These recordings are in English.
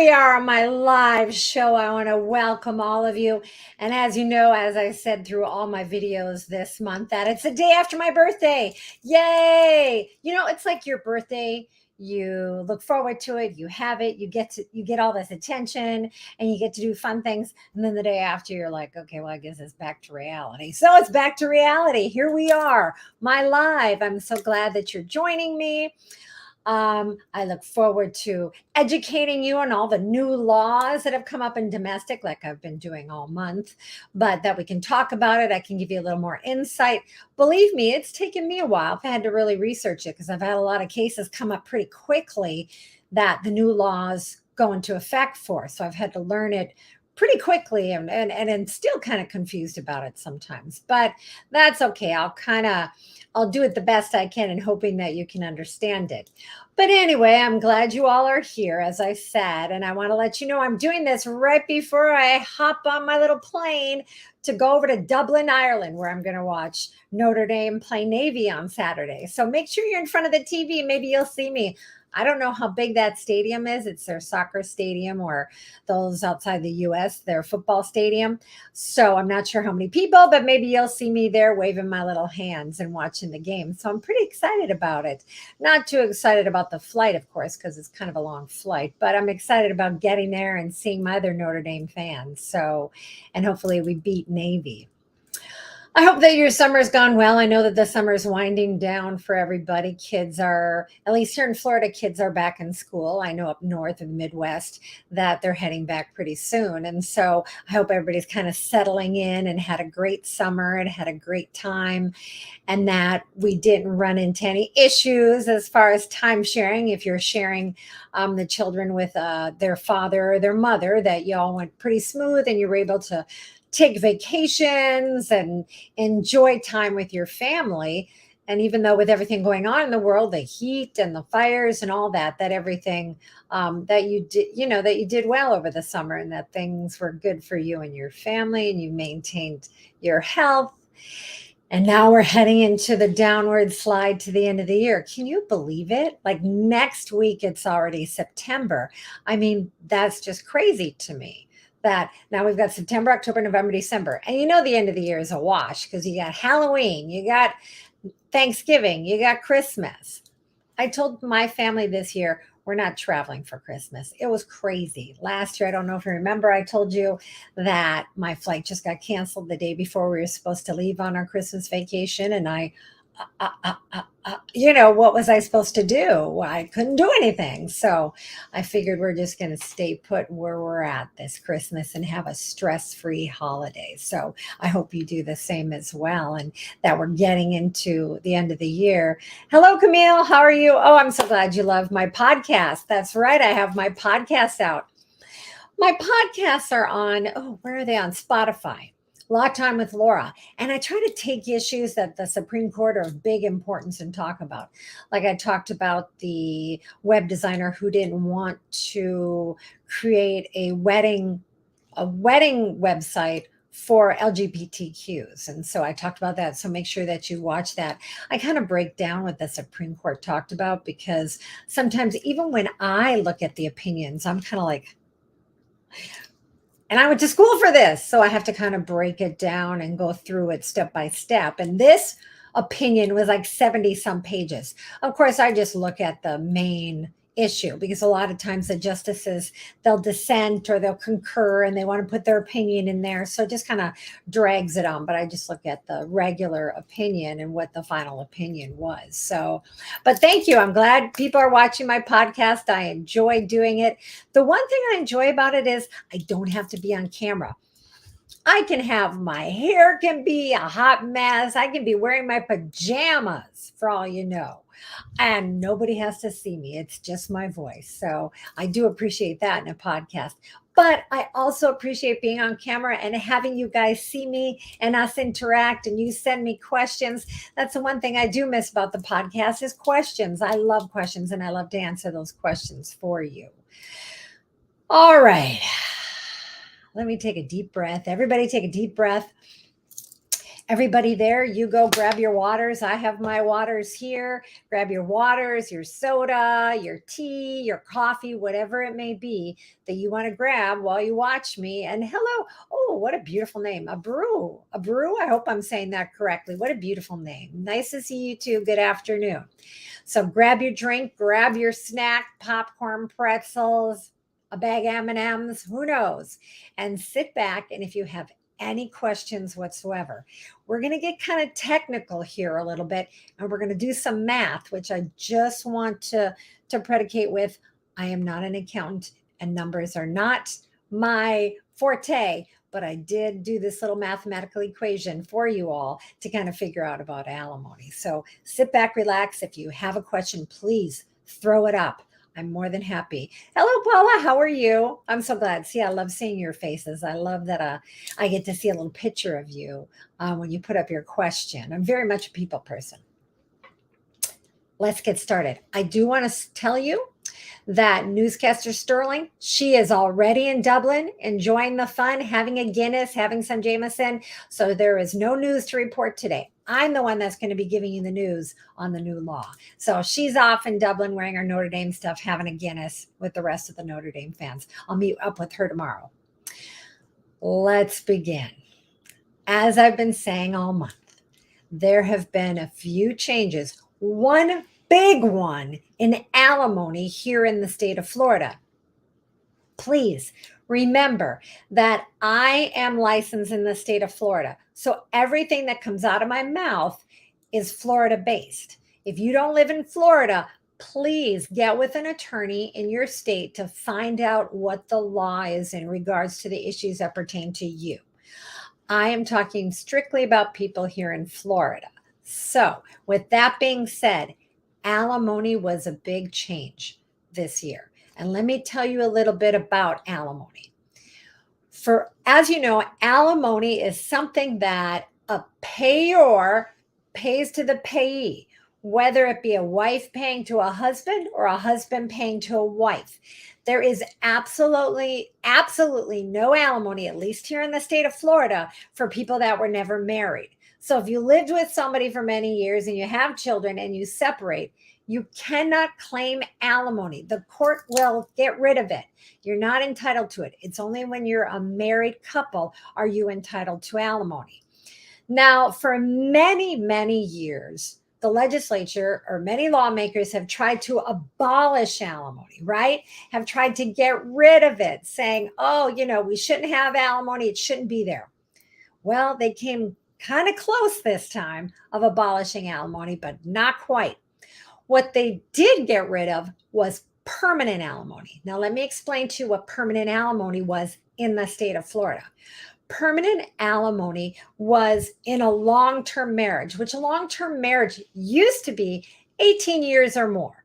we are on my live show. I want to welcome all of you. And as you know, as I said through all my videos this month, that it's the day after my birthday. Yay! You know, it's like your birthday. You look forward to it, you have it, you get all this attention and you get to do fun things. And then the day after you're like, okay, well, I guess it's back to reality. So it's back to reality. Here we are, my live. I'm so glad that you're joining me. I look forward to educating you on all the new laws that have come up in domestic, like I've been doing all month, but that we can talk about it. I can give you a little more insight. Believe me, it's taken me a while. I've had to really research it because I've had a lot of cases come up pretty quickly that the new laws go into effect for. So I've had to learn it pretty quickly and still kind of confused about it sometimes, but that's okay. I'll do it the best I can and hoping that you can understand it. But anyway, I'm glad you all are here, as I said, and I want to let you know I'm doing this right before I hop on my little plane to go over to Dublin, Ireland, where I'm going to watch Notre Dame play Navy on Saturday. So make sure you're in front of the TV. Maybe you'll see me. I don't know how big that stadium is. It's their soccer stadium, or those outside the US, their football stadium. So I'm not sure how many people, but maybe you'll see me there waving my little hands and watching the game. So I'm pretty excited about it. Not too excited about the flight, of course, because it's kind of a long flight, but I'm excited about getting there and seeing my other Notre Dame fans. So, and hopefully we beat Navy. I hope that your summer's gone well. I know that the summer is winding down for everybody. Kids are, at least here in Florida, kids are back in school. I know up north in the Midwest that they're heading back pretty soon. And so I hope everybody's kind of settling in and had a great summer and had a great time, and that we didn't run into any issues as far as time sharing. If you're sharing the children with their father or their mother, that you all went pretty smooth and you were able to take vacations and enjoy time with your family. And even though with everything going on in the world, the heat and the fires and all that, that everything that you did, that you did well over the summer, and that things were good for you and your family, and you maintained your health. And now we're heading into the downward slide to the end of the year. Can you believe it? Like next week, it's already September. I mean, that's just crazy to me. That now we've got September, October, November, December. And the end of the year is a wash because you got Halloween, you got Thanksgiving, you got Christmas. I told my family this year, we're not traveling for Christmas. It was crazy. Last year, I don't know if you remember, I told you that my flight just got canceled the day before we were supposed to leave on our Christmas vacation. And what was I supposed to do? Well, I couldn't do anything. So I figured we're just going to stay put where we're at this Christmas and have a stress-free holiday. So I hope you do the same as well, and that we're getting into the end of the year. Hello, Camille. How are you? Oh, I'm so glad you love my podcast. That's right. I have my podcast out. My podcasts are on, where are they? On Spotify. Law Time with Laura. And I try to take issues that the Supreme Court are of big importance and talk about. Like I talked about the web designer who didn't want to create a wedding website for LGBTQs. And so I talked about that. So make sure that you watch that. I kind of break down what the Supreme Court talked about, because sometimes even when I look at the opinions, I'm kind of like, and I went to school for this, so I have to kind of break it down and go through it step by step. And this opinion was like 70 some pages. Of course, I just look at the main issue, because a lot of times the justices, they'll dissent or they'll concur and they want to put their opinion in there. So it just kind of drags it on. But I just look at the regular opinion and what the final opinion was. So, but thank you. I'm glad people are watching my podcast. I enjoy doing it. The one thing I enjoy about it is I don't have to be on camera. I can have my hair can be a hot mess. I can be wearing my pajamas for all you know. And nobody has to see me. It's just my voice. So I do appreciate that in a podcast. But I also appreciate being on camera and having you guys see me and us interact and you send me questions. That's the one thing I do miss about the podcast is questions. I love questions and I love to answer those questions for you. All right. Let me take a deep breath. Everybody take a deep breath. Everybody there, you go grab your waters. I have my waters here. Grab your waters, your soda, your tea, your coffee, whatever it may be that you want to grab while you watch me. And hello. Oh, what a beautiful name. Abreu. Abreu. I hope I'm saying that correctly. What a beautiful name. Nice to see you too. Good afternoon. So grab your drink, grab your snack, popcorn, pretzels, a bag of M&Ms, who knows, and sit back. And if you have any questions whatsoever, we're going to get kind of technical here a little bit, and we're going to do some math, which I just want to predicate with. I am not an accountant, and numbers are not my forte, but I did do this little mathematical equation for you all to kind of figure out about alimony. So sit back, relax. If you have a question, please throw it up. I'm more than happy. Hello, Paula. How are you? I'm so glad. See, I love seeing your faces. I love that I get to see a little picture of you when you put up your question. I'm very much a people person. Let's get started. I do want to tell you that newscaster Sterling, she is already in Dublin, enjoying the fun, having a Guinness, having some Jameson. So there is no news to report today. I'm the one that's going to be giving you the news on the new law. So she's off in Dublin wearing her Notre Dame stuff, having a Guinness with the rest of the Notre Dame fans. I'll meet up with her tomorrow. Let's begin. As I've been saying all month, there have been a few changes. One big one in alimony here in the state of Florida. Please remember that I am licensed in the state of Florida. So everything that comes out of my mouth is Florida based. If you don't live in Florida, please get with an attorney in your state to find out what the law is in regards to the issues that pertain to you. I am talking strictly about people here in Florida. So with that being said, alimony was a big change this year. And let me tell you a little bit about alimony. As you know, alimony is something that a payor pays to the payee, whether it be a wife paying to a husband or a husband paying to a wife. There is absolutely no alimony, at least here in the state of Florida, for people that were never married. So if you lived with somebody for many years and you have children and you separate, you cannot claim alimony. The court will get rid of it. You're not entitled to it. It's only when you're a married couple are you entitled to alimony. Now, for many, many years, the legislature or many lawmakers have tried to abolish alimony, right? Have tried to get rid of it, saying, oh, we shouldn't have alimony. It shouldn't be there. Well, they came kind of close this time of abolishing alimony, but not quite. What they did get rid of was permanent alimony. Now, let me explain to you what permanent alimony was in the state of Florida. Permanent alimony was in a long-term marriage, which a long-term marriage used to be 18 years or more.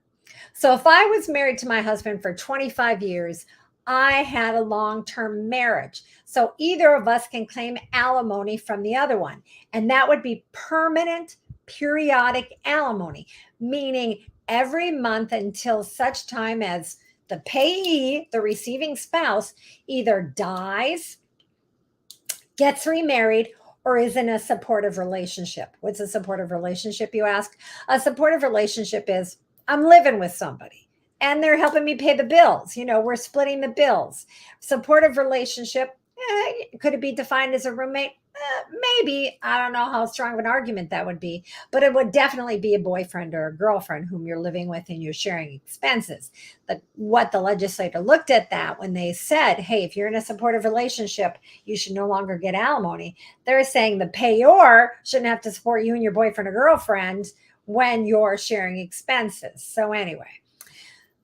So if I was married to my husband for 25 years, I had a long-term marriage. So either of us can claim alimony from the other one, and that would be permanent periodic alimony, meaning every month until such time as the payee, the receiving spouse, either dies, gets remarried, or is in a supportive relationship. What's a supportive relationship, you ask? A supportive relationship is I'm living with somebody and they're helping me pay the bills. We're splitting the bills. Supportive relationship, could it be defined as a roommate? Maybe. I don't know how strong of an argument that would be, but it would definitely be a boyfriend or a girlfriend whom you're living with and you're sharing expenses. What the legislator looked at that when they said, hey, if you're in a supportive relationship, you should no longer get alimony. They're saying the payor shouldn't have to support you and your boyfriend or girlfriend when you're sharing expenses. So anyway,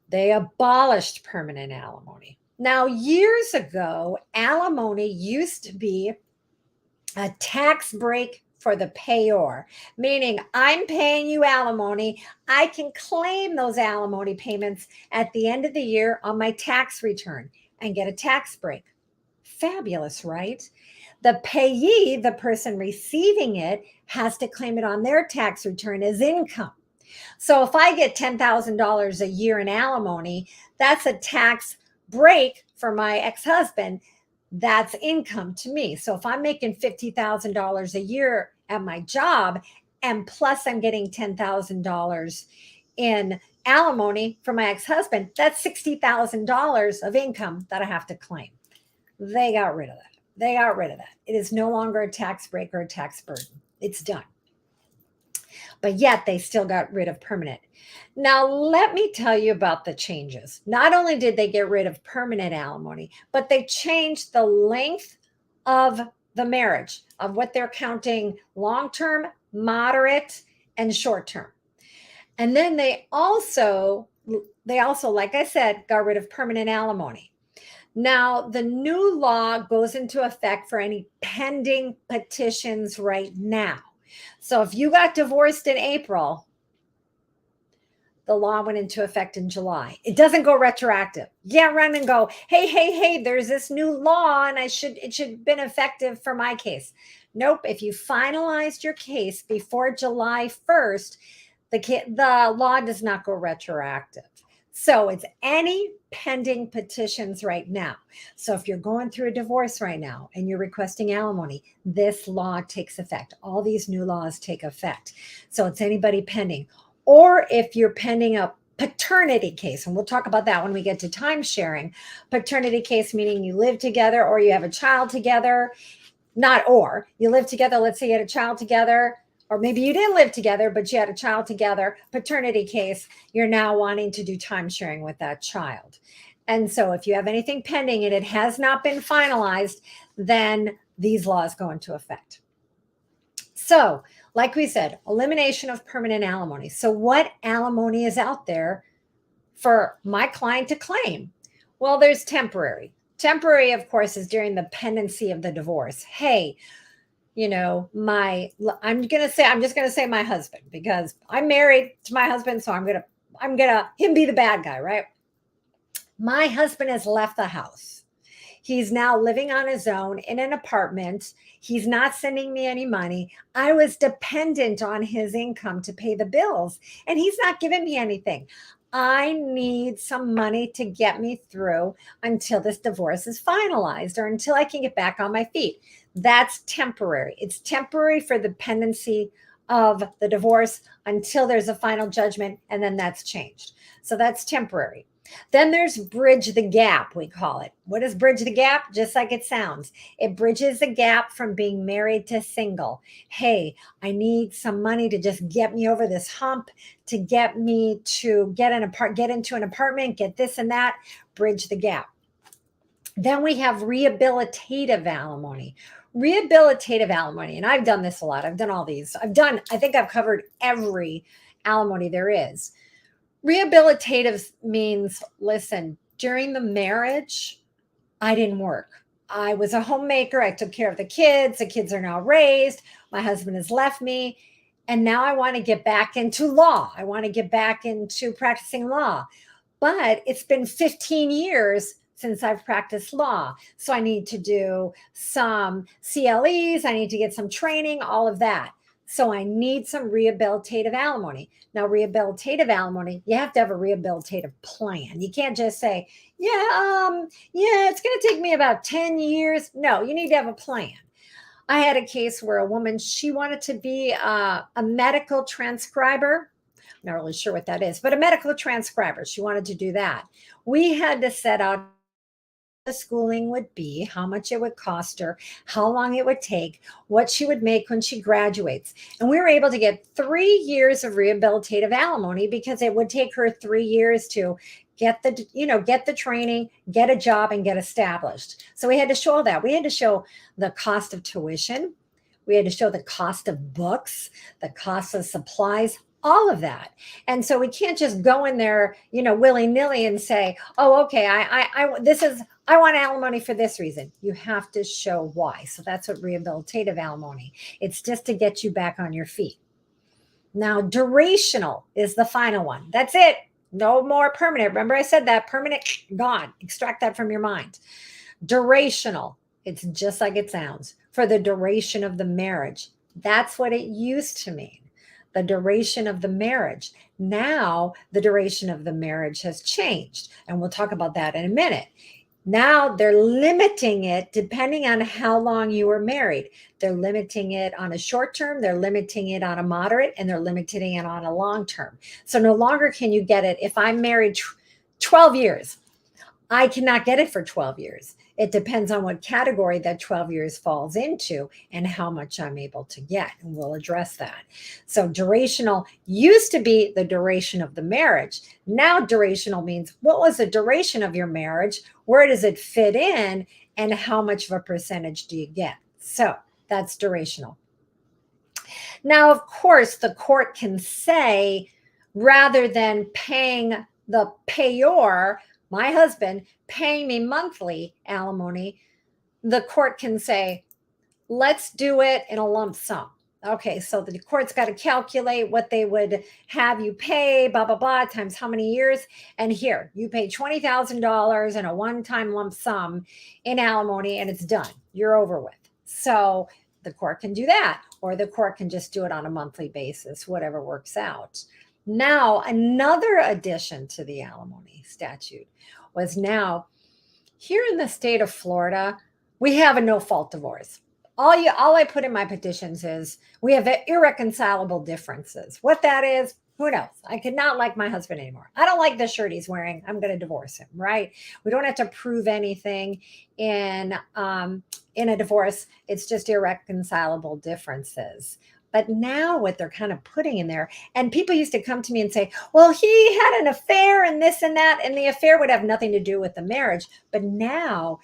they abolished permanent alimony. Now, years ago, alimony used to be a tax break for the payor, meaning I'm paying you alimony. I can claim those alimony payments at the end of the year on my tax return and get a tax break. Fabulous, right? The payee, the person receiving it, has to claim it on their tax return as income. So if I get $10,000 a year in alimony, that's a tax break for my ex-husband. That's income to me. So if I'm making $50,000 a year at my job. And plus, I'm getting $10,000 in alimony from my ex-husband. That's $60,000 of income that I have to claim. They got rid of that. They got rid of that. It is no longer a tax break or a tax burden. It's done. But yet they still got rid of permanent. Now, let me tell you about the changes. Not only did they get rid of permanent alimony, but they changed the length of the marriage, of what they're counting long-term, moderate, and short-term. And then they also, like I said, got rid of permanent alimony. Now, the new law goes into effect for any pending petitions right now. So if you got divorced in April, the law went into effect in July. It doesn't go retroactive. Yeah, run and go, hey, there's this new law and it should have been effective for my case. Nope. If you finalized your case before July 1st, the law does not go retroactive. So it's any pending petitions right now. So if you're going through a divorce right now and you're requesting alimony, this law takes effect. All these new laws take effect. So it's anybody pending. Or if you're pending a paternity case, and we'll talk about that when we get to time sharing. Paternity case meaning you live together or you have a child together. Not or, you live together. Let's say you had a child together. Or maybe you didn't live together, but you had a child together, paternity case, you're now wanting to do time sharing with that child. And so if you have anything pending and it has not been finalized, then these laws go into effect. So, like we said, elimination of permanent alimony. So what alimony is out there for my client to claim? Well, there's temporary. Temporary, of course, is during the pendency of the divorce. Hey, you know, I'm just going to say my husband, because I'm married to my husband. So I'm going to him be the bad guy, right? My husband has left the house. He's now living on his own in an apartment. He's not sending me any money. I was dependent on his income to pay the bills, and he's not giving me anything. I need some money to get me through until this divorce is finalized or until I can get back on my feet. That's temporary. It's temporary for the pendency of the divorce until there's a final judgment, and then that's changed. So that's temporary. Then there's bridge the gap, we call it. What is bridge the gap? Just like it sounds. It bridges the gap from being married to single. Hey, I need some money to just get me over this hump, to get me to get into an apartment, get this and that, bridge the gap. Then we have rehabilitative alimony. Rehabilitative alimony, and I've done this a lot. I've done all these. I think I've covered every alimony there is. Rehabilitative means, listen, during the marriage, I didn't work. I was a homemaker. I took care of the kids. The kids are now raised. My husband has left me. And now I want to get back into law. I want to get back into practicing law. But it's been 15 years since I've practiced law. So I need to do some CLEs. I need to get some training, all of that. So I need some rehabilitative alimony. Now, rehabilitative alimony, you have to have a rehabilitative plan. You can't just say, yeah, it's going to take me about 10 years. No, you need to have a plan. I had a case where a woman, she wanted to be a medical transcriber. I'm not really sure what that is, but a medical transcriber. She wanted to do that. We had to set out the schooling would be, how much it would cost her, how long it would take, what she would make when she graduates. And we were able to get 3 years of rehabilitative alimony because it would take her 3 years to get the training, get a job, and get established. So we had to show that. We had to show the cost of tuition. We had to show the cost of books, the cost of supplies, all of that. And so we can't just go in there, willy-nilly and say, oh, okay, I want alimony for this reason. You have to show why. So that's what rehabilitative alimony. It's just to get you back on your feet. Now, durational is the final one. That's it. No more permanent. Remember I said that permanent, gone. Extract that from your mind. Durational. It's just like it sounds. For the duration of the marriage. That's what it used to mean. The duration of the marriage. Now, the duration of the marriage has changed. And we'll talk about that in a minute. Now they're limiting it depending on how long you were married. They're limiting it on a short term, they're limiting it on a moderate, and they're limiting it on a long term. So no longer can you get it if I'm married 12 years. I cannot get it for 12 years. It depends on what category that 12 years falls into and how much I'm able to get. And we'll address that. So, durational used to be the duration of the marriage. Now, durational means what was the duration of your marriage? Where does it fit in? And how much of a percentage do you get? So, that's durational. Now, of course, the court can say rather than paying the payor, my husband, paying me monthly alimony, the court can say, let's do it in a lump sum. Okay, so the court's got to calculate what they would have you pay, blah, blah, blah, times how many years. And here, you pay $20,000 in a one time lump sum in alimony, and it's done. You're over with. So the court can do that, or the court can just do it on a monthly basis, whatever works out. Now, another addition to the alimony statute was now here in the state of Florida, we have a no fault divorce. All I put in my petitions is we have irreconcilable differences. What that is, who knows? I could not like my husband anymore. I don't like the shirt he's wearing. I'm going to divorce him, right? We don't have to prove anything in a divorce. It's just irreconcilable differences. But now what they're kind of putting in there, and people used to come to me and say, well, he had an affair and this and that, and the affair would have nothing to do with the marriage. But now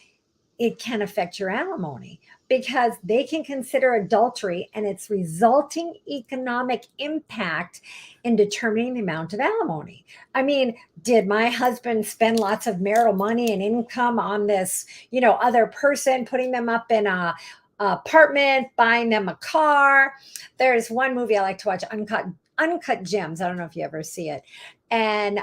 it can affect your alimony because they can consider adultery and its resulting economic impact in determining the amount of alimony. I mean, did my husband spend lots of marital money and income on this, other person, putting them up in a apartment, buying them a car? There's one movie I like to watch, Uncut Gems. I don't know if you ever see it. And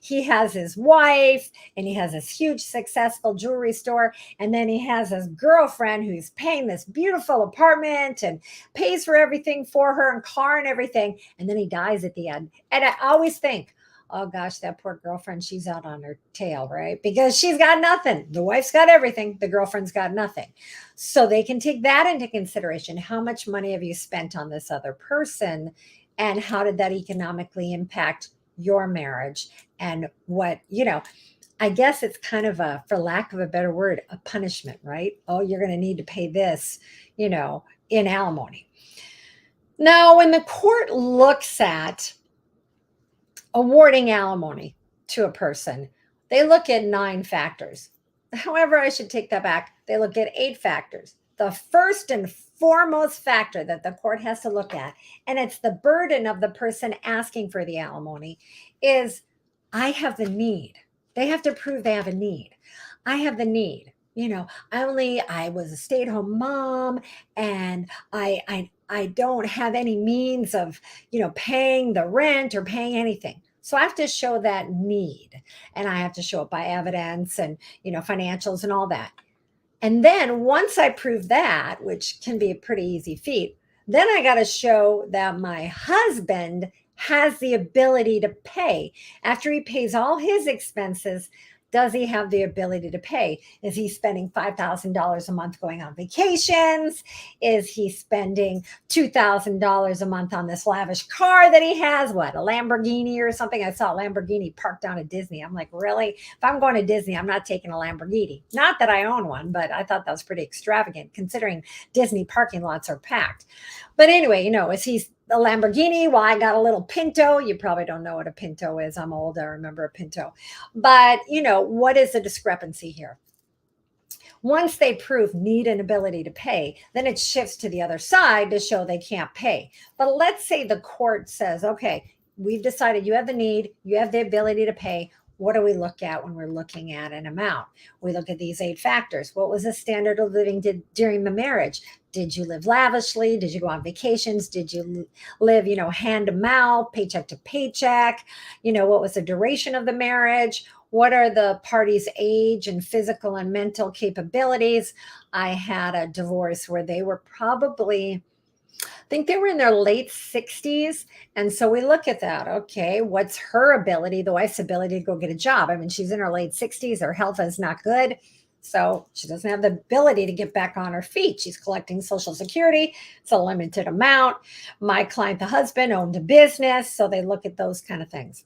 he has his wife, and he has this huge successful jewelry store, and then he has his girlfriend who's paying this beautiful apartment and pays for everything for her and car and everything, and then he dies at the end. And I always think, oh gosh, that poor girlfriend, she's out on her tail, right? Because she's got nothing. The wife's got everything, the girlfriend's got nothing. So they can take that into consideration. How much money have you spent on this other person, and how did that economically impact your marriage? And what, I guess it's kind of a, for lack of a better word, a punishment, right? Oh, you're going to need to pay this, in alimony. Now, when the court looks at awarding alimony to a person, they look at 9 factors. However, I should take that back. They look at 8 factors. The first and foremost factor that the court has to look at, and it's the burden of the person asking for the alimony, is I have the need. They have to prove they have a need. I have the need. I was a stay-at-home mom, and I don't have any means of, paying the rent or paying anything. So I have to show that need, and I have to show it by evidence and, financials and all that. And then once I prove that, which can be a pretty easy feat, then I got to show that my husband has the ability to pay. After he pays all his expenses, does he have the ability to pay? Is he spending $5,000 a month going on vacations? Is he spending $2,000 a month on this lavish car that he has? What, a Lamborghini or something? I saw a Lamborghini parked down at Disney. I'm like, really? If I'm going to Disney, I'm not taking a Lamborghini. Not that I own one, but I thought that was pretty extravagant considering Disney parking lots are packed. But anyway, is he a Lamborghini? Well, I got a little Pinto. You probably don't know what a Pinto is. I'm old. I remember a Pinto. But, what is the discrepancy here? Once they prove need and ability to pay, then it shifts to the other side to show they can't pay. But let's say the court says, okay, we've decided you have the need, you have the ability to pay. What do we look at when we're looking at an amount? We look at these 8 factors. What was the standard of living during the marriage? Did you live lavishly? Did you go on vacations? Did you live, hand to mouth, paycheck to paycheck? What was the duration of the marriage? What are the parties' age and physical and mental capabilities? I had a divorce where they think they were in their late 60s. And so we look at that. Okay, what's her ability, the wife's ability to go get a job? I mean, she's in her late 60s, her health is not good. So she doesn't have the ability to get back on her feet. She's collecting Social Security. It's a limited amount. My client, the husband, owned a business. So they look at those kind of things.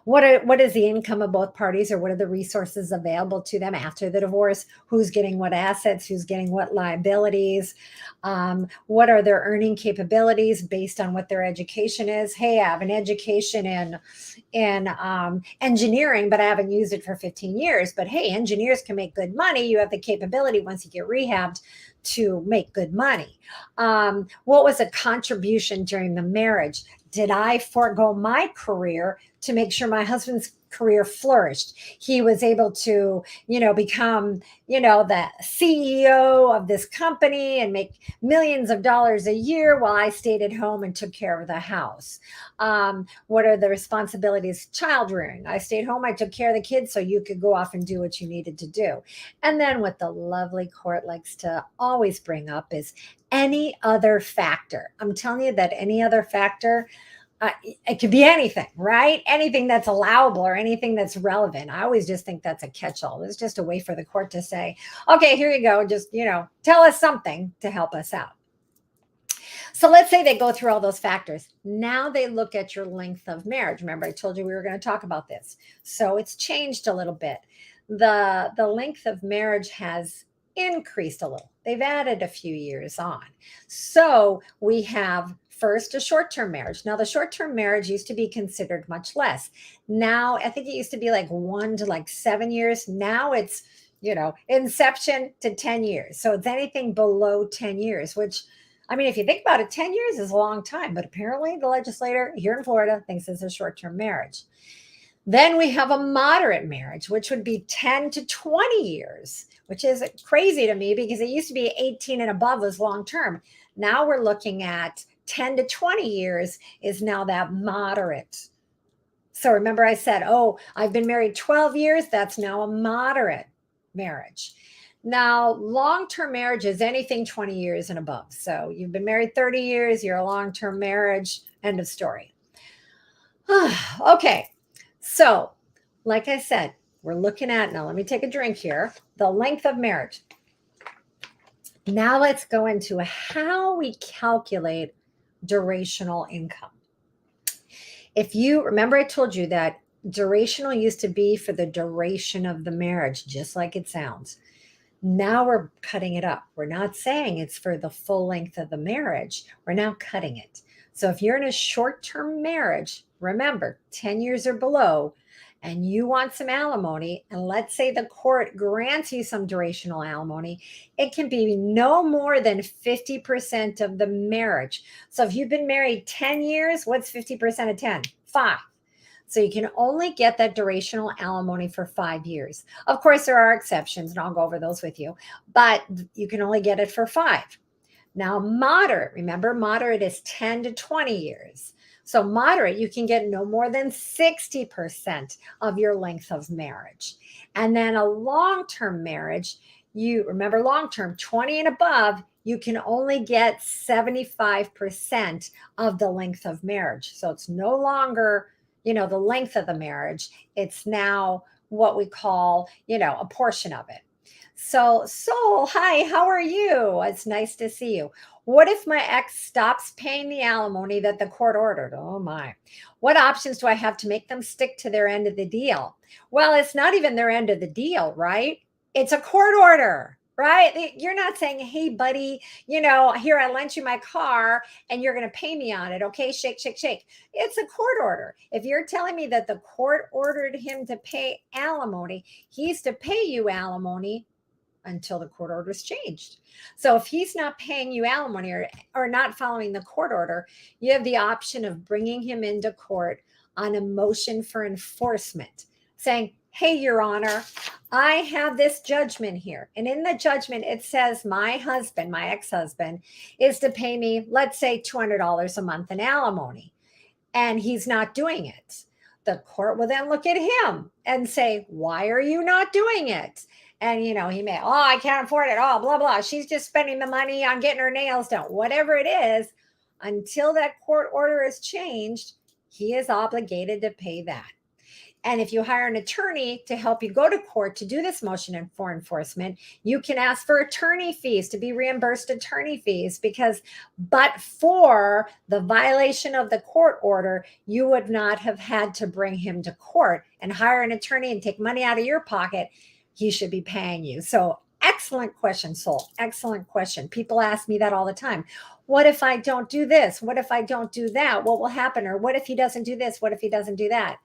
What is the income of both parties, or what are the resources available to them after the divorce? Who's getting what assets? Who's getting what liabilities? What are their earning capabilities based on what their education is? Hey, I have an education in engineering, but I haven't used it for 15 years. But hey, engineers can make good money. You have the capability once you get rehabbed to make good money. What was a contribution during the marriage? Did I forego my career to make sure my husband's career flourished? He was able to, become, the CEO of this company and make millions of dollars a year while I stayed at home and took care of the house. What are the responsibilities? Child rearing. I stayed home. I took care of the kids so you could go off and do what you needed to do. And then what the lovely court likes to always bring up is any other factor. I'm telling you that any other factor, it could be anything, right? Anything that's allowable or anything that's relevant. I always just think that's a catch-all. It's just a way for the court to say, okay, here you go. Just, tell us something to help us out. So let's say they go through all those factors. Now they look at your length of marriage. Remember, I told you we were going to talk about this. So it's changed a little bit. The length of marriage has increased a little. They've added a few years on. So we have first a short-term marriage. Now the short-term marriage used to be considered much less. Now I think it used to be like 1 to 7 years. Now it's, inception to 10 years. So it's anything below 10 years, which, I mean, if you think about it, 10 years is a long time, but apparently the legislator here in Florida thinks it's a short-term marriage. Then we have a moderate marriage, which would be 10 to 20 years, which is crazy to me because it used to be 18 and above was long-term. Now we're looking at 10 to 20 years is now that moderate. So remember I said, I've been married 12 years. That's now a moderate marriage. Now, long-term marriage is anything 20 years and above. So you've been married 30 years, you're a long-term marriage, end of story. Okay. So, like I said, we're looking at, now let me take a drink here, the length of marriage. Now let's go into how we calculate durational income. If you remember, I told you that durational used to be for the duration of the marriage, just like it sounds. Now we're cutting it up. We're not saying it's for the full length of the marriage. We're now cutting it. So if you're in a short-term marriage, remember 10 years or below, and you want some alimony, and let's say the court grants you some durational alimony, it can be no more than 50% of the marriage. So if you've been married 10 years, what's 50% of 10? 5. So you can only get that durational alimony for 5 years. Of course, there are exceptions, and I'll go over those with you, but you can only get it for 5. Now, moderate, remember, moderate is 10 to 20 years. So moderate, you can get no more than 60% of your length of marriage. And then a long-term marriage, you remember long-term, 20 and above, you can only get 75% of the length of marriage. So it's no longer, the length of the marriage. It's now what we call, a portion of it. So, Soul, hi, how are you? It's nice to see you. What if my ex stops paying the alimony that the court ordered? Oh my. What options do I have to make them stick to their end of the deal? Well, it's not even their end of the deal, right? It's a court order, right? You're not saying, hey, buddy, here, I lent you my car and you're going to pay me on it. Okay, shake, shake, shake. It's a court order. If you're telling me that the court ordered him to pay alimony, he's to pay you alimony until the court order is changed. So if he's not paying you alimony or not following the court order, you have the option of bringing him into court on a motion for enforcement, saying, hey, Your Honor, I have this judgment here. And in the judgment, it says my husband, my ex-husband, is to pay me, let's say, $200 a month in alimony. And he's not doing it. The court will then look at him and say, why are you not doing it? And, he may, oh, I can't afford it. Oh, blah, blah. She's just spending the money on getting her nails done. Whatever it is, until that court order is changed, he is obligated to pay that. And if you hire an attorney to help you go to court to do this motion for enforcement, you can ask for attorney fees, to be reimbursed attorney fees, because but for the violation of the court order, you would not have had to bring him to court and hire an attorney and take money out of your pocket. He should be paying you. So excellent question, Soul. Excellent question. People ask me that all the time. What if I don't do this? What if I don't do that? What will happen? Or what if he doesn't do this? What if he doesn't do that?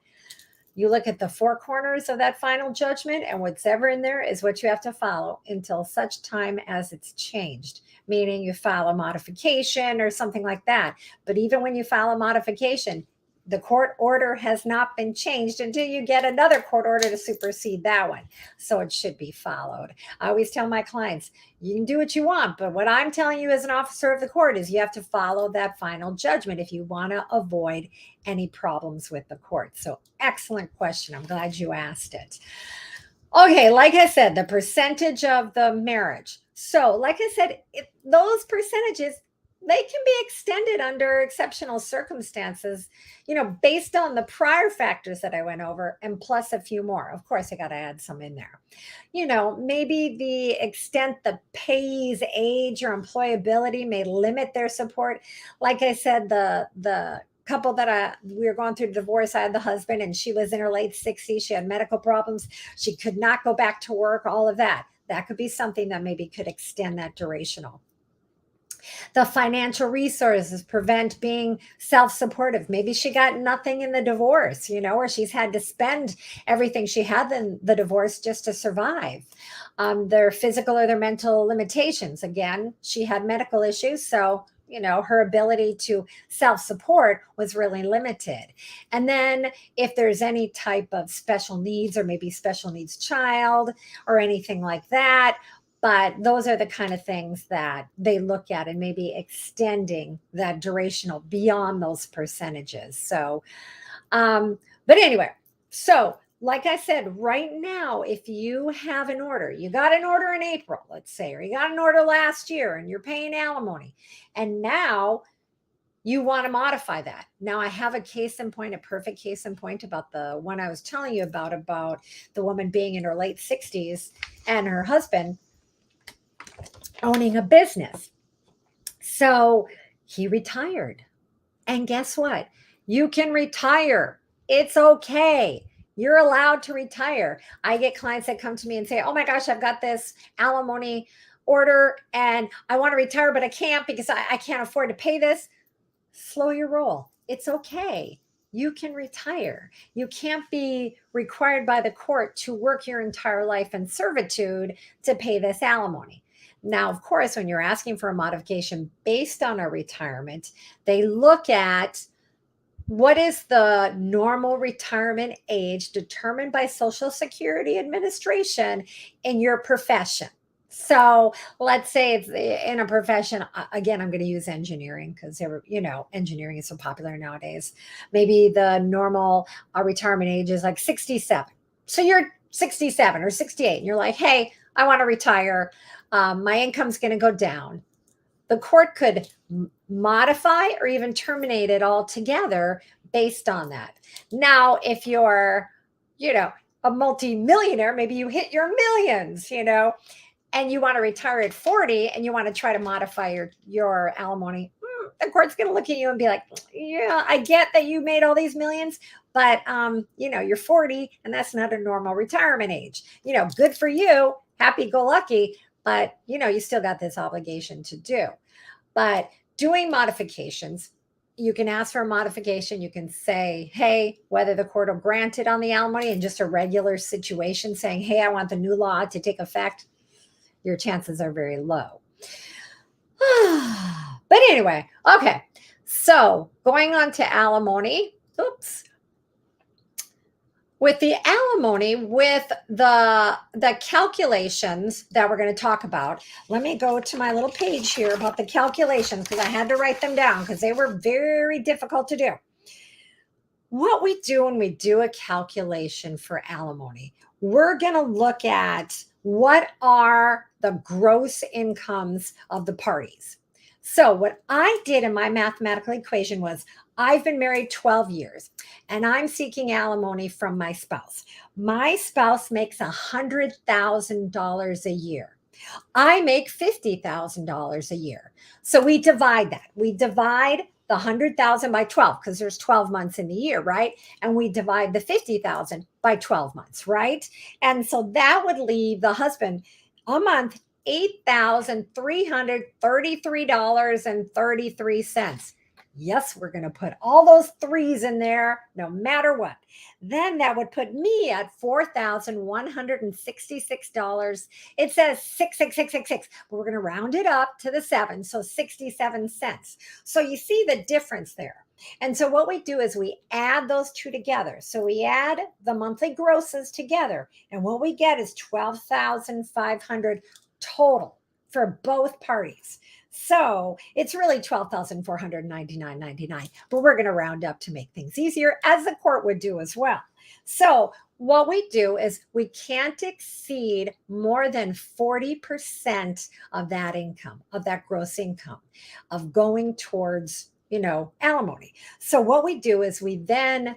You look at the four corners of that final judgment, and what's ever in there is what you have to follow until such time as it's changed, meaning you file a modification or something like that. But even when you file a modification, the court order has not been changed until you get another court order to supersede that one. So it should be followed. I always tell my clients, you can do what you want, but what I'm telling you as an officer of the court is you have to follow that final judgment if you want to avoid any problems with the court. So excellent question. I'm glad you asked it. Okay, like I said, the percentage of the marriage. So like I said, those percentages, they can be extended under exceptional circumstances, based on the prior factors that I went over and plus a few more. Of course, I got to add some in there. Maybe the extent the payee's age or employability may limit their support. Like I said, the couple that we were going through divorce, I had the husband and she was in her late 60s. She had medical problems. She could not go back to work, all of that. That could be something that maybe could extend that durational. The financial resources prevent being self-supportive. Maybe she got nothing in the divorce, or she's had to spend everything she had in the divorce just to survive. Their physical or their mental limitations. Again, she had medical issues, so her ability to self-support was really limited. And then if there's any type of special needs or maybe special needs child or anything like that, but those are the kind of things that they look at and maybe extending that durational beyond those percentages. So, but anyway, so like I said, right now, if you have an order, you got an order in April, let's say, or you got an order last year and you're paying alimony, and now you want to modify that. Now I have a case in point, a perfect case in point about the one I was telling you about the woman being in her late 60s and her husband owning a business. So he retired. And guess what? You can retire. It's okay. You're allowed to retire. I get clients that come to me and say, oh my gosh, I've got this alimony order and I want to retire, but I can't because I can't afford to pay this. Slow your roll. It's okay. You can retire. You can't be required by the court to work your entire life in servitude to pay this alimony. Now, of course, when you're asking for a modification based on a retirement, they look at what is the normal retirement age determined by Social Security Administration in your profession. So let's say it's in a profession, again, I'm going to use engineering because, engineering is so popular nowadays. Maybe the normal retirement age is like 67. So you're 67 or 68 and you're like, hey, I want to retire. My income's going to go down. The court could modify or even terminate it altogether based on that. Now, if you're, a multi-millionaire, maybe you hit your millions, and you want to retire at 40 and you want to try to modify your alimony, the court's going to look at you and be like, yeah, I get that you made all these millions, but, you're 40 and that's not a normal retirement age. Good for you. Happy-go-lucky. But, you still got this obligation to do. But doing modifications, you can ask for a modification. You can say, hey, whether the court will grant it on the alimony in just a regular situation, saying, hey, I want the new law to take effect. Your chances are very low. But anyway, okay. So going on to alimony. Oops. With the alimony, with the calculations that we're going to talk about, let me go to my little page here about the calculations because I had to write them down because they were very difficult to do. What we do when we do a calculation for alimony, we're going to look at what are the gross incomes of the parties? So what I did in my mathematical equation was I've been married 12 years and I'm seeking alimony from my spouse. My spouse makes $100,000 a year. I make $50,000 a year. So we divide that. We divide the 100,000 by 12 because there's 12 months in the year, right? And we divide the 50,000 by 12 months, right? And so that would leave the husband a month $8,333.33. Yes, we're going to put all those threes in there no matter what. Then that would put me at $4,166. It says 66666, but we're going to round it up to the 7, so 67 cents. So you see the difference there. And so what we do is we add those two together. So we add the monthly grosses together, and what we get is 12,500 total for both parties. So it's really $12,499.99, but we're going to round up to make things easier, as the court would do as well. So what we do is we can't exceed more than 40% of that income, of that gross income, of going towards, alimony. So what we do is we then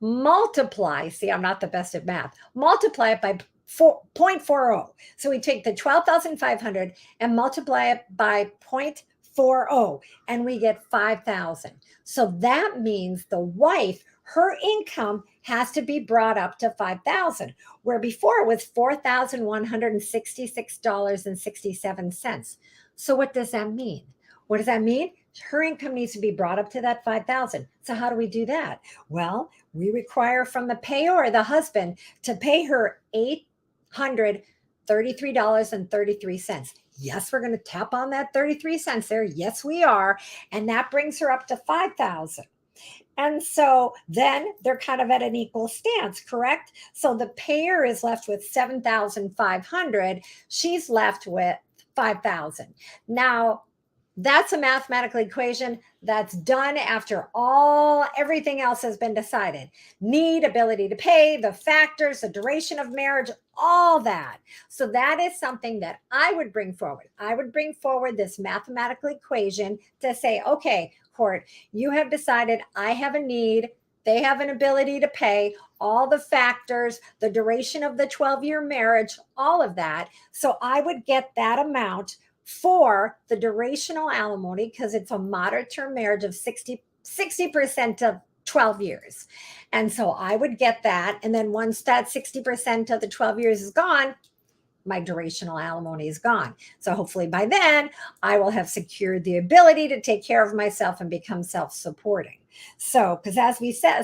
multiply, see, I'm not the best at math, multiply it by 0.40. So we take the 12,500 and multiply it by 0.40 and we get 5,000. So that means the wife, her income has to be brought up to 5,000, where before it was $4,166.67. So what does that mean? What does that mean? Her income needs to be brought up to that 5,000. So how do we do that? Well, we require from the payor, the husband, to pay her $833.33. Yes, we're going to tap on that 33 cents there. Yes, we are. And that brings her up to 5,000. And so then they're kind of at an equal stance, correct? So the payer is left with 7,500. She's left with 5,000. Now, that's a mathematical equation that's done after everything else has been decided. Need, ability to pay, the factors, the duration of marriage, all that. So that is something that I would bring forward. I would bring forward this mathematical equation to say, okay, court, you have decided I have a need. They have an ability to pay, all the factors, the duration of the 12-year marriage, all of that. So I would get that amount for the durational alimony, because it's a moderate term marriage of 60% of 12 years. And so I would get that. And then once that 60% of the 12 years is gone, my durational alimony is gone. So hopefully by then I will have secured the ability to take care of myself and become self-supporting. So, because as we said,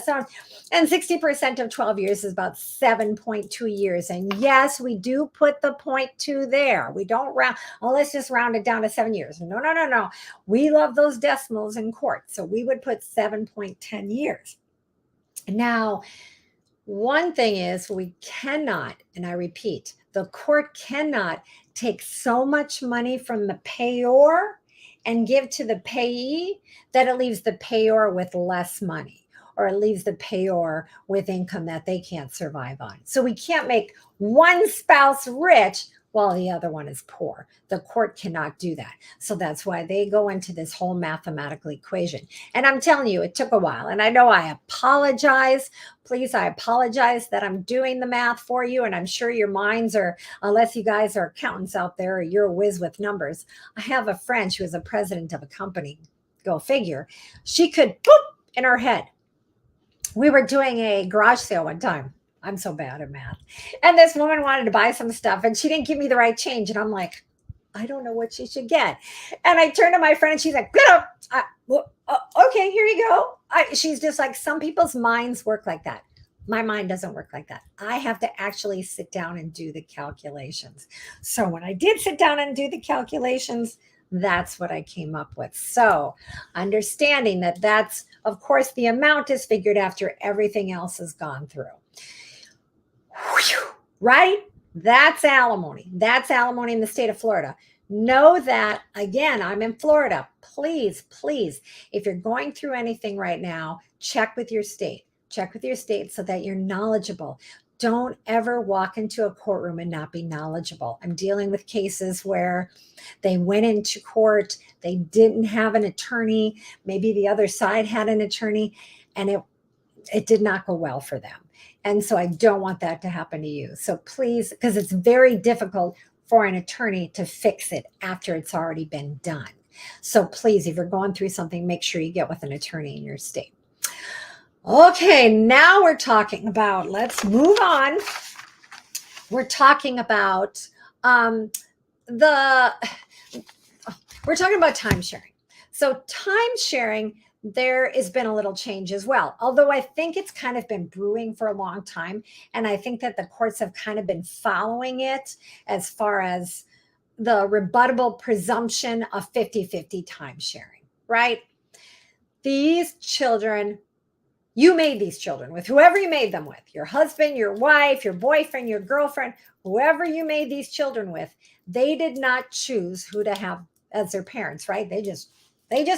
and 60% of 12 years is about 7.2 years. And yes, we do put the 0.2 there. We don't round, let's just round it down to 7 years. No. We love those decimals in court. So we would put 7.10 years. Now, one thing is we cannot, and I repeat, the court cannot take so much money from the payor and give to the payee that it leaves the payor with less money, or it leaves the payor with income that they can't survive on. So we can't make one spouse rich while the other one is poor. The court cannot do that. So that's why they go into this whole mathematical equation. And I'm telling you, it took a while. And I know I apologize. Please, I apologize that I'm doing the math for you. And I'm sure your minds are, unless you guys are accountants out there, or you're a whiz with numbers. I have a friend, she was a president of a company, go figure. She could, boop, in her head. We were doing a garage sale one time. I'm so bad at math. And this woman wanted to buy some stuff and she didn't give me the right change. And I'm like, I don't know what she should get. And I turned to my friend and she's like, okay, here you go. She's just like, some people's minds work like that. My mind doesn't work like that. I have to actually sit down and do the calculations. So when I did sit down and do the calculations, that's what I came up with. So understanding that that's, of course, the amount is figured after everything else has gone through. Right? That's alimony. That's alimony in the state of Florida. Know that, again, I'm in Florida. Please, if you're going through anything right now, check with your state. Check with your state so that you're knowledgeable. don't ever walk into a courtroom and not be knowledgeable. I'm dealing with cases where they went into court, they didn't have an attorney, maybe the other side had an attorney, and it did not go well for them. And so I don't want that to happen to you. So please, because it's very difficult for an attorney to fix it after it's already been done. So please, if you're going through something, make sure you get with an attorney in your state. Okay, now we're talking about, let's move on. We're talking about we're talking about time sharing. So time sharing, there has been a little change as well, although I think it's kind of been brewing for a long time. And I think that the courts have kind of been following it as far as the rebuttable presumption of 50-50 time sharing, right? These children, you made these children with whoever you made them with, your husband, your wife, your boyfriend, your girlfriend, whoever you made these children with, they did not choose who to have as their parents, right? They just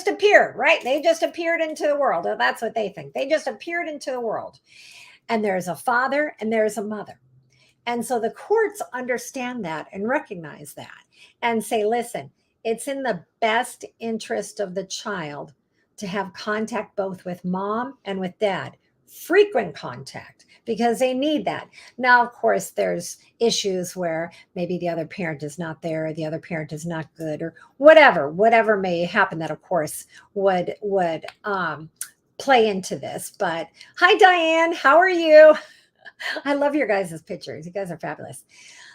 appeared, right? They just appeared into the world. That's what they think. They just appeared into the world. And there's a father and there's a mother. And so the courts understand that and recognize that and say, listen, it's in the best interest of the child to have contact both with mom and with dad, frequent contact, because they need that. Now, of course, there's issues where maybe the other parent is not there, or the other parent is not good, or whatever may happen that, of course, would play into this. But hi, Diane, how are you? I love your guys' pictures. You guys are fabulous.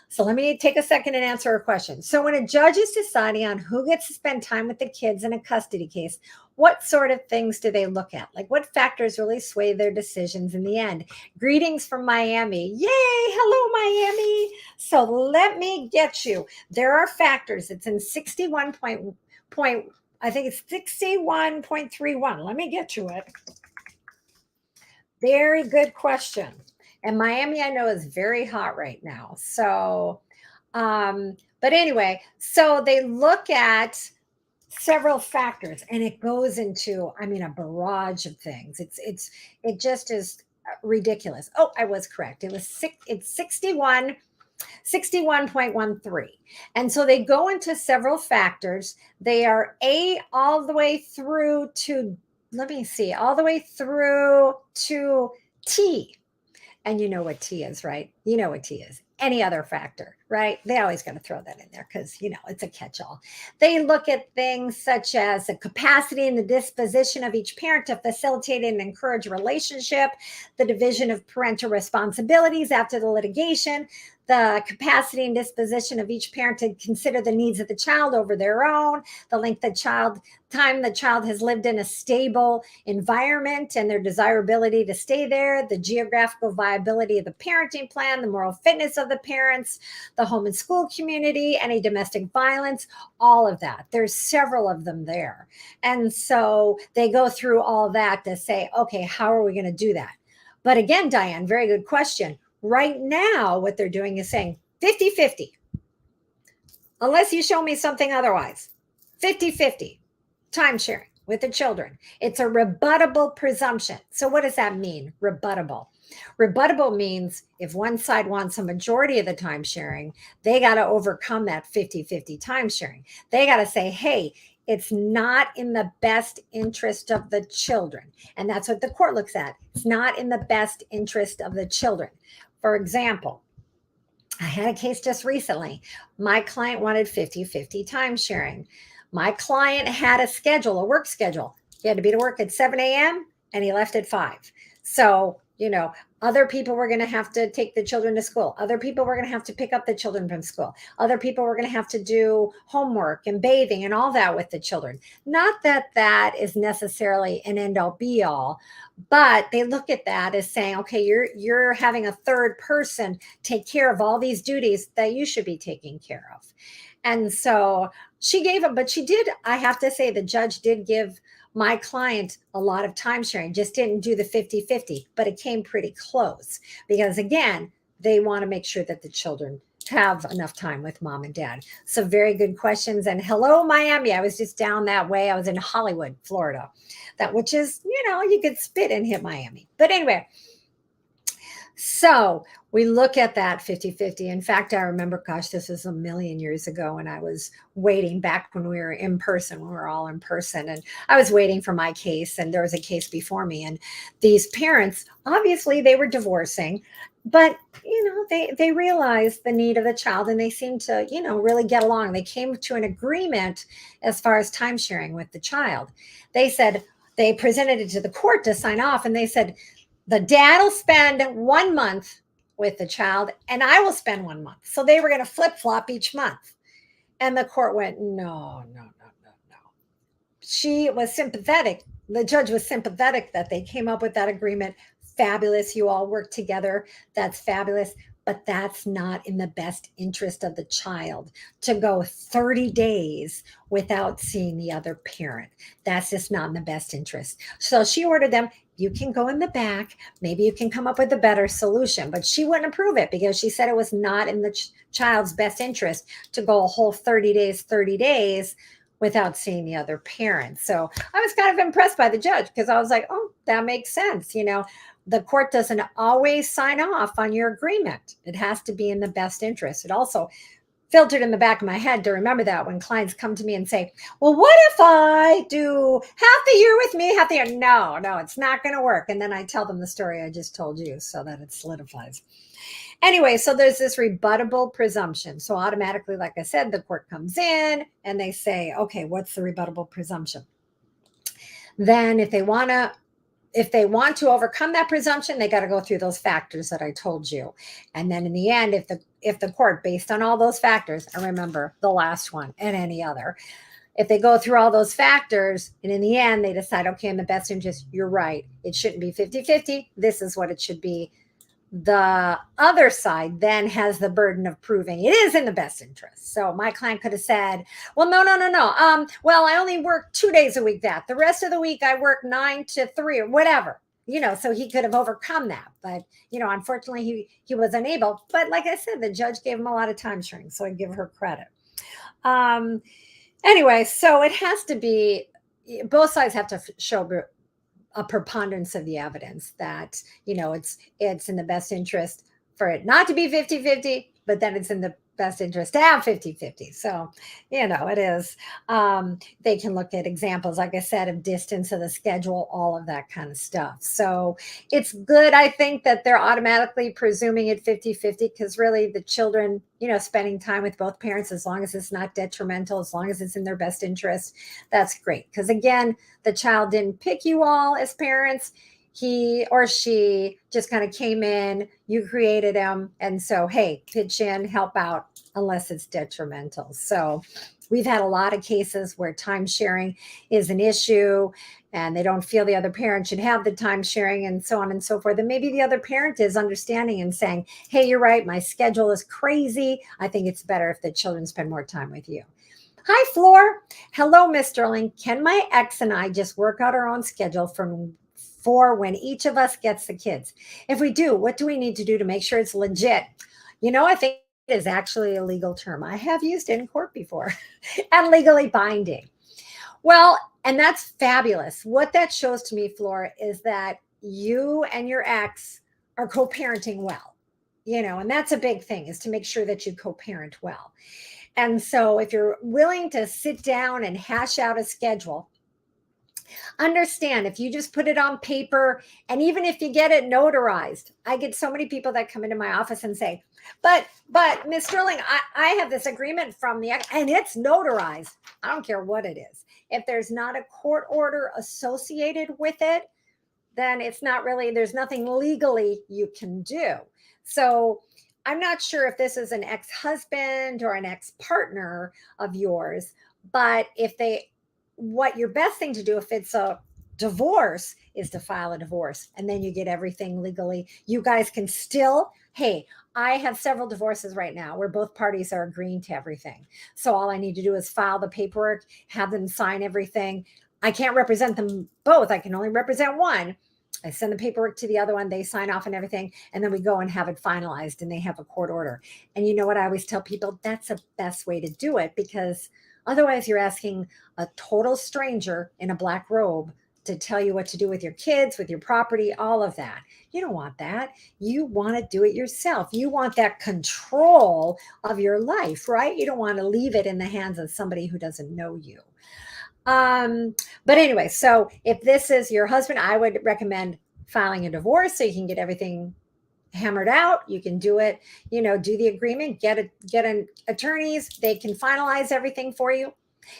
So let me take a second and answer a question. So when a judge is deciding on who gets to spend time with the kids in a custody case, what sort of things do they look at? Like what factors really sway their decisions in the end? Greetings from Miami. Yay. Hello, Miami. So let me get you. There are factors. It's in 61 I think it's 61.31. Let me get to it. Very good question. And Miami, I know, is very hot right now. So, but anyway, so they look at several factors and it goes into, I mean, a barrage of things. It just is ridiculous. Oh, I was correct. It's 61.13. And so they go into several factors. They are all the way through to, let me see, all the way through to T. And you know what T is, right? You know what T is. Any other factor, right? They always got to throw that in there because, it's a catch-all. They look at things such as the capacity and the disposition of each parent to facilitate and encourage a relationship, the division of parental responsibilities after the litigation, the capacity and disposition of each parent to consider the needs of the child over their own, the length of time the child has lived in a stable environment and their desirability to stay there, the geographical viability of the parenting plan, the moral fitness of the parents, the home and school community, any domestic violence, all of that. There's several of them there. And so they go through all that to say, okay, how are we going to do that? But again, Diane, very good question. Right now, what they're doing is saying 50-50, unless you show me something otherwise. 50-50 time sharing with the children. It's a rebuttable presumption. So what does that mean, rebuttable? Rebuttable means if one side wants a majority of the time sharing, they got to overcome that 50-50 time sharing. They got to say, hey, it's not in the best interest of the children. And that's what the court looks at. It's not in the best interest of the children. For example, I had a case just recently. My client wanted 50-50 time sharing. My client had a work schedule. He had to be to work at 7 a.m. and he left at 5. So, other people were going to have to take the children to school. Other people were going to have to pick up the children from school. Other people were going to have to do homework and bathing and all that with the children. Not that that is necessarily an end all be all, but they look at that as saying, okay, you're having a third person take care of all these duties that you should be taking care of. And so she gave it, but I have to say the judge did give my client a lot of time sharing, just didn't do the 50-50, but it came pretty close because again, they want to make sure that the children have enough time with mom and dad. So very good questions. And hello, Miami. I was just down that way. I was in Hollywood, Florida, which is, you could spit and hit Miami. But anyway, So we look at that 50-50. In fact, I remember, gosh, this was a million years ago when I was waiting back when we were in person, when we were all in person. And I was waiting for my case, and there was a case before me. And these parents, obviously, they were divorcing, but they realized the need of the child, and they seemed to really get along. They came to an agreement as far as time sharing with the child. They said they presented it to the court to sign off, and they said the dad will spend 1 month with the child and I will spend 1 month. So they were going to flip flop each month. And the court went, no, no, no, no, no. She was sympathetic. The judge was sympathetic that they came up with that agreement. Fabulous. You all work together. That's fabulous. But that's not in the best interest of the child to go 30 days without seeing the other parent. That's just not in the best interest. So she ordered them, you can go in the back. Maybe you can come up with a better solution. But she wouldn't approve it because she said it was not in the child's best interest to go a whole 30 days without seeing the other parent. So I was kind of impressed by the judge because I was like, oh, that makes sense. The court doesn't always sign off on your agreement. It has to be in the best interest. It also filtered in the back of my head to remember that when clients come to me and say, well, what if I do half the year with me, half the year? No, it's not going to work. And then I tell them the story I just told you so that it solidifies. Anyway, so there's this rebuttable presumption. So automatically, like I said, the court comes in and they say, okay, what's the rebuttable presumption? Then if they want to overcome that presumption, they got to go through those factors that I told you. And then in the end, if the court, based on all those factors, and remember the last one and any other, if they go through all those factors and in the end they decide, okay, in the best interest, you're right, it shouldn't be 50-50, this is what it should be, the other side then has the burden of proving it is in the best interest. So my client could have said, well, no. Well, I only work 2 days a week, the rest of the week I work 9 to 3 or whatever, so he could have overcome that. But, unfortunately he was unable. But like I said, the judge gave him a lot of time sharing. So I give her credit. Anyway, so it has to be, both sides have to show a preponderance of the evidence that it's in the best interest for it not to be 50-50, but then it's in the best interest to have 50-50. So it is, they can look at examples, like I said, of distance of the schedule, all of that kind of stuff. So it's good, I think, that they're automatically presuming it 50-50 because really the children, spending time with both parents, as long as it's not detrimental, as long as it's in their best interest, that's great. Because again, the child didn't pick you all as parents. He or she just kind of came in, you created them. And so, hey, pitch in, help out, unless it's detrimental. So we've had a lot of cases where time sharing is an issue and they don't feel the other parent should have the time sharing and so on and so forth. And maybe the other parent is understanding and saying, hey, you're right, my schedule is crazy. I think it's better if the children spend more time with you. Hi, Floor. Hello, Miss Sterling. Can my ex and I just work out our own schedule for when each of us gets the kids? If we do, what do we need to do to make sure it's legit? I think it is actually a legal term. I have used it in court before and legally binding. Well, and that's fabulous. What that shows to me, Flora, is that you and your ex are co-parenting well, and that's a big thing, is to make sure that you co-parent well. And so if you're willing to sit down and hash out a schedule, understand if you just put it on paper, and even if you get it notarized, I get so many people that come into my office and say, but Miss Sterling, I have this agreement from the ex and it's notarized. I don't care what it is. If there's not a court order associated with it, then it's not really, there's nothing legally you can do. So I'm not sure if this is an ex-husband or an ex-partner of yours, but what your best thing to do if it's a divorce is to file a divorce, and then you get everything legally. You guys can still, hey, I have several divorces right now where both parties are agreeing to everything. So all I need to do is file the paperwork, have them sign everything. I can't represent them both. I can only represent one. I send the paperwork to the other one, they sign off on everything, and then we go and have it finalized and they have a court order. And you know what I always tell people? That's the best way to do it, because otherwise you're asking a total stranger in a black robe to tell you what to do with your kids, with your property, all of that. You don't want that. You want to do it yourself. You want that control of your life, right? You don't want to leave it in the hands of somebody who doesn't know you. But anyway, so if this is your husband, I would recommend filing a divorce so you can get everything hammered out. You can do it, do the agreement, get an attorneys, they can finalize everything for you.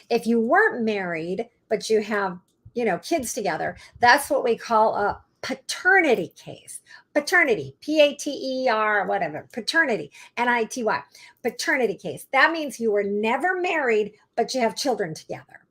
If you weren't married, but you have, kids together, that's what we call a paternity case. Paternity, P-A-T-E-R, whatever, paternity, N-I-T-Y, paternity case. That means you were never married, but you have children together.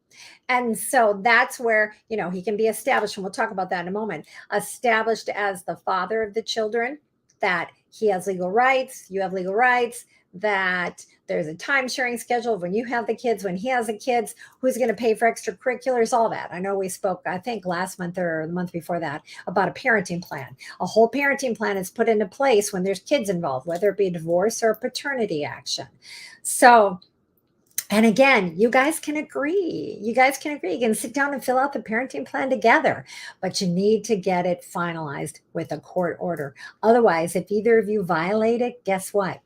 And so that's where, he can be established, and we'll talk about that in a moment, established as the father of the children, that he has legal rights, you have legal rights, that there's a time sharing schedule of when you have the kids, when he has the kids, who's going to pay for extracurriculars, all that. I know we spoke, I think last month or the month before that, about a parenting plan. A whole parenting plan is put into place when there's kids involved, whether it be a divorce or a paternity action. So, and again, you guys can agree. You can sit down and fill out the parenting plan together, but you need to get it finalized with a court order. Otherwise, if either of you violate it, guess what?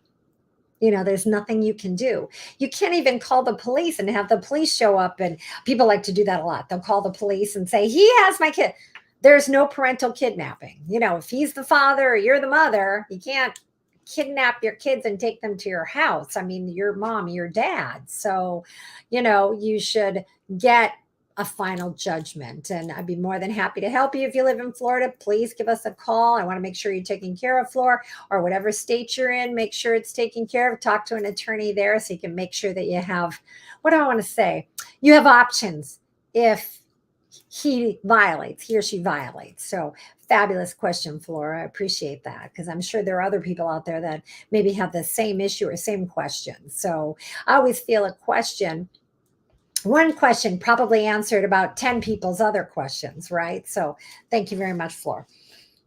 There's nothing you can do. You can't even call the police and have the police show up. And people like to do that a lot. They'll call the police and say, he has my kid. There's no parental kidnapping. If he's the father or you're the mother, you can't kidnap your kids and take them to your house. I mean, your mom, your dad. So, you should get a final judgment. And I'd be more than happy to help you if you live in Florida. Please give us a call. I want to make sure you're taken care of, Flor, or whatever state you're in. Make sure it's taken care of. Talk to an attorney there so you can make sure that you have, what do I want to say? You have options if he or she violates. So fabulous question, Flora. I appreciate that, because I'm sure there are other people out there that maybe have the same issue or same question. So I always feel one question probably answered about 10 people's other questions, right? So thank you very much, Flora.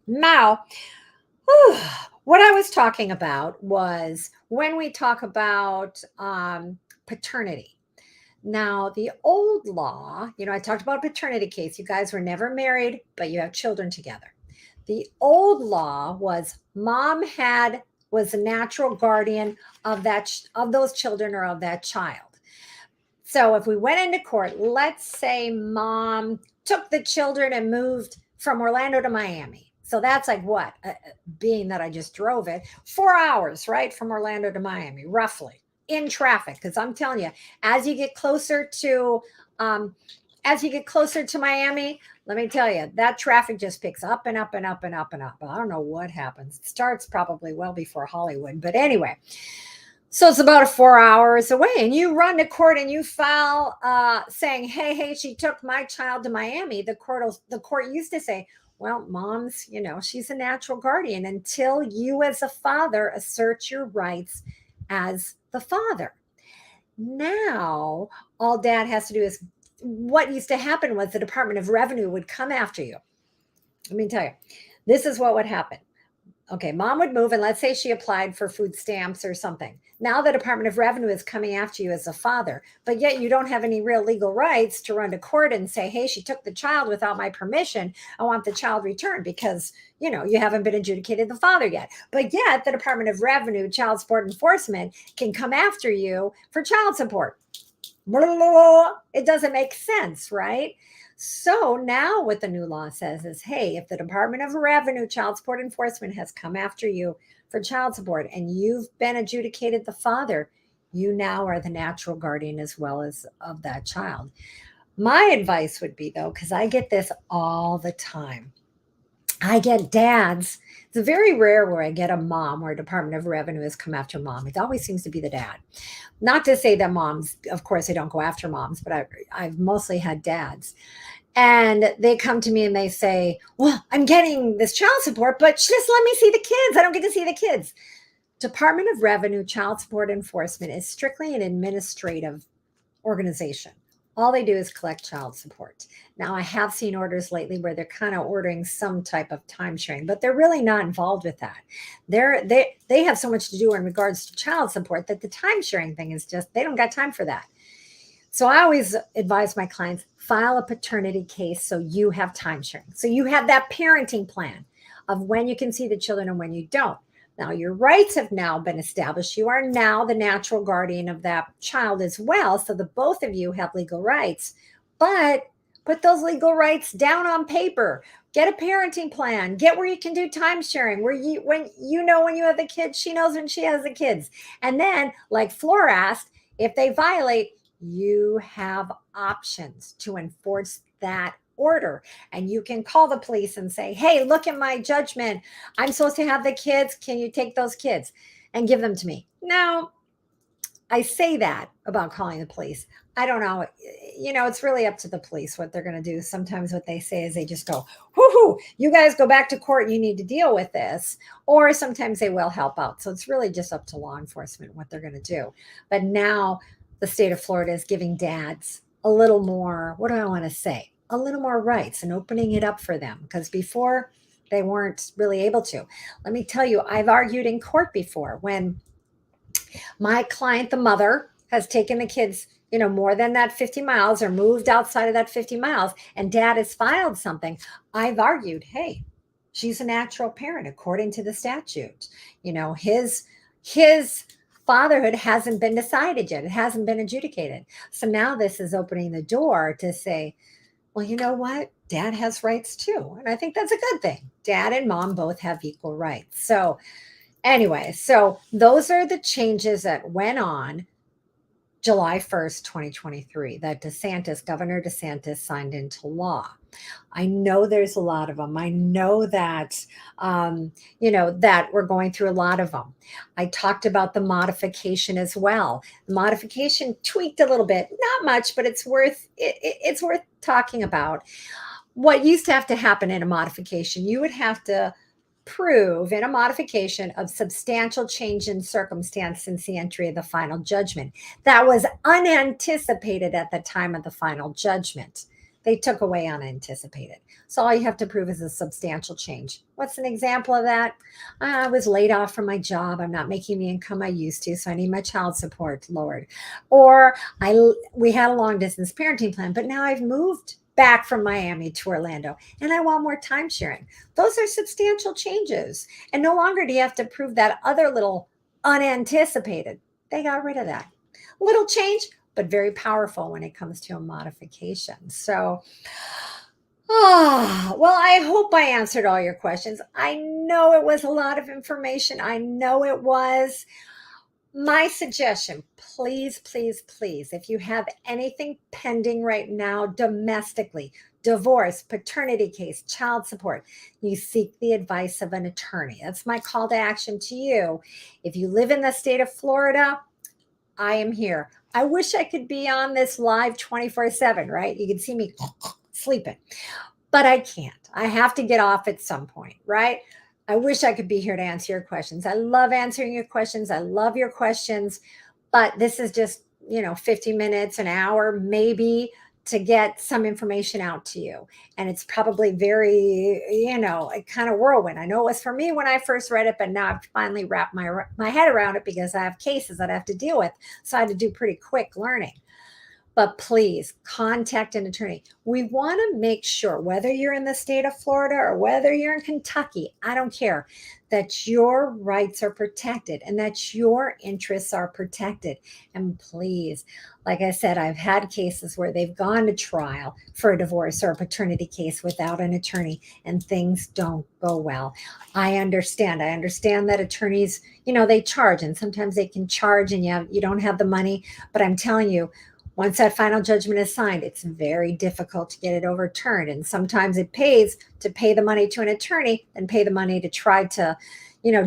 Now, what I was talking about was when we talk about paternity. Now, the old law, I talked about a paternity case. You guys were never married, but you have children together. The old law was mom was the natural guardian of those children or of that child. So if we went into court, let's say mom took the children and moved from Orlando to Miami. So that's like what? Being that I just drove it, 4 hours, right? From Orlando to Miami, roughly, in traffic. Because I'm telling you, as you get closer to Miami, let me tell you, that traffic just picks up and up and up and up and up. I don't know what happens. It starts probably well before Hollywood. But anyway, so it's about 4 hours away, and you run to court and you file saying, hey, she took my child to Miami. The court used to say, well, mom's, she's a natural guardian until you as a father assert your rights as the father. Now, all dad has to do is, what used to happen was the Department of Revenue would come after you. Let me tell you, this is what would happen. Okay, mom would move, and let's say she applied for food stamps or something. Now the Department of Revenue is coming after you as a father, but yet you don't have any real legal rights to run to court and say, hey, she took the child without my permission. I want the child returned because, you haven't been adjudicated the father yet. But yet the Department of Revenue, Child Support Enforcement can come after you for child support. It doesn't make sense, right? So now what the new law says is, hey, if the Department of Revenue, Child Support Enforcement has come after you for child support and you've been adjudicated the father, you now are the natural guardian as well as of that child. My advice would be, though, because I get this all the time. I get dads. It's very rare where I get a mom where Department of Revenue has come after mom. It always seems to be the dad. Not to say that moms, of course, they don't go after moms, but I've mostly had dads. And they come to me and they say, well, I'm getting this child support, but just let me see the kids. I don't get to see the kids. Department of Revenue, Child Support Enforcement is strictly an administrative organization. All they do is collect child support. Now, I have seen orders lately where they're kind of ordering some type of time sharing, but they're really not involved with that. They have so much to do in regards to child support that the time sharing thing is just, they don't got time for that. So I always advise my clients, file a paternity case so you have time sharing. So you have that parenting plan of when you can see the children and when you don't. Now your rights have now been established. You are now the natural guardian of that child as well. So the both of you have legal rights, but put those legal rights down on paper. Get a parenting plan. Get where you can do time sharing, where you when you have the kids, she knows when she has the kids. And then, like Flora asked, if they violate, you have options to enforce that order. And you can call the police and say, hey, look at my judgment. I'm supposed to have the kids. Can you take those kids and give them to me? Now, I say that about calling the police. I don't know. It's really up to the police what they're going to do. Sometimes what they say is they just go, whoo, you guys go back to court. You need to deal with this. Or sometimes they will help out. So it's really just up to law enforcement what they're going to do. But now the state of Florida is giving dads a little more, what do I want to say? A little more rights and opening it up for them, because before they weren't really able to. Let me tell you, I've argued in court before when my client, the mother, has taken the kids, more than that 50 miles or moved outside of that 50 miles, and dad has filed something. I've argued, hey, she's a natural parent according to the statute. His fatherhood hasn't been decided yet. It hasn't been adjudicated. So now this is opening the door to say, well, you know what? Dad has rights too. And I think that's a good thing. Dad and mom both have equal rights. So anyway, so those are the changes that went on July 1st, 2023, that Governor DeSantis signed into law. I know there's a lot of them. I know that, that we're going through a lot of them. I talked about the modification as well. The modification tweaked a little bit, not much, but it's worth talking about. What used to have to happen in a modification, you would have to prove in a modification of substantial change in circumstance since the entry of the final judgment. That was unanticipated at the time of the final judgment. They took away unanticipated. So all you have to prove is a substantial change. What's an example of that? I was laid off from my job. I'm not making the income I used to, so I need my child support lowered. Or we had a long distance parenting plan, but now I've moved back from Miami to Orlando and I want more time sharing. Those are substantial changes. And no longer do you have to prove that other little unanticipated. They got rid of that. Little change, but very powerful when it comes to a modification. So, well, I hope I answered all your questions. I know it was a lot of information. I know it was. My suggestion, please, please, please, if you have anything pending right now domestically, divorce, paternity case, child support, you seek the advice of an attorney. That's my call to action to you. If you live in the state of Florida, I am here. I wish I could be on this live 24/7, right? You can see me sleeping, but I can't. I have to get off at some point, right? I wish I could be here to answer your questions. I love answering your questions. I love your questions, but this is just, 50 minutes, an hour, maybe, to get some information out to you. And it's probably very, kind of whirlwind. I know it was for me when I first read it, but now I've finally wrapped my head around it because I have cases that I have to deal with. So I had to do pretty quick learning. But please contact an attorney. We want to make sure, whether you're in the state of Florida or whether you're in Kentucky, I don't care, that your rights are protected and that your interests are protected. And please, like I said, I've had cases where they've gone to trial for a divorce or a paternity case without an attorney and things don't go well. I understand that attorneys, they charge, and sometimes they can charge and you don't have the money. But I'm telling you, once that final judgment is signed, it's very difficult to get it overturned. And sometimes it pays to pay the money to an attorney and pay the money to try to,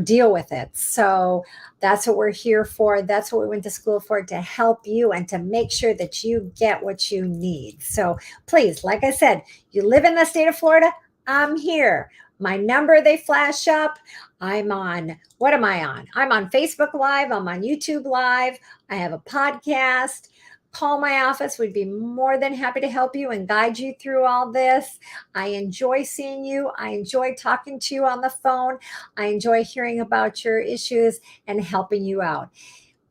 deal with it. So that's what we're here for. That's what we went to school for, to help you and to make sure that you get what you need. So please, like I said, you live in the state of Florida, I'm here. My number, they flash up. I'm on, what am I on? I'm on Facebook Live. I'm on YouTube Live. I have a podcast. Call my office. We'd be more than happy to help you and guide you through all this. I enjoy seeing you. I enjoy talking to you on the phone. I enjoy hearing about your issues and helping you out.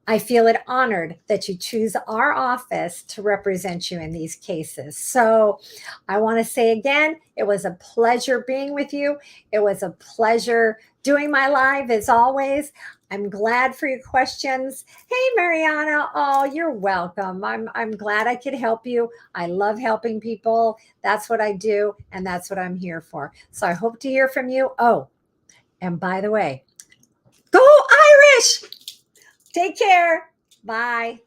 I feel it honored that you choose our office to represent you in these cases. So I want to say again, it was a pleasure being with you. It was a pleasure doing my live as always. I'm glad for your questions. Hey, Mariana. Oh, you're welcome. I'm glad I could help you. I love helping people. That's what I do, and that's what I'm here for. So I hope to hear from you. Oh, and by the way, go Irish! Take care. Bye.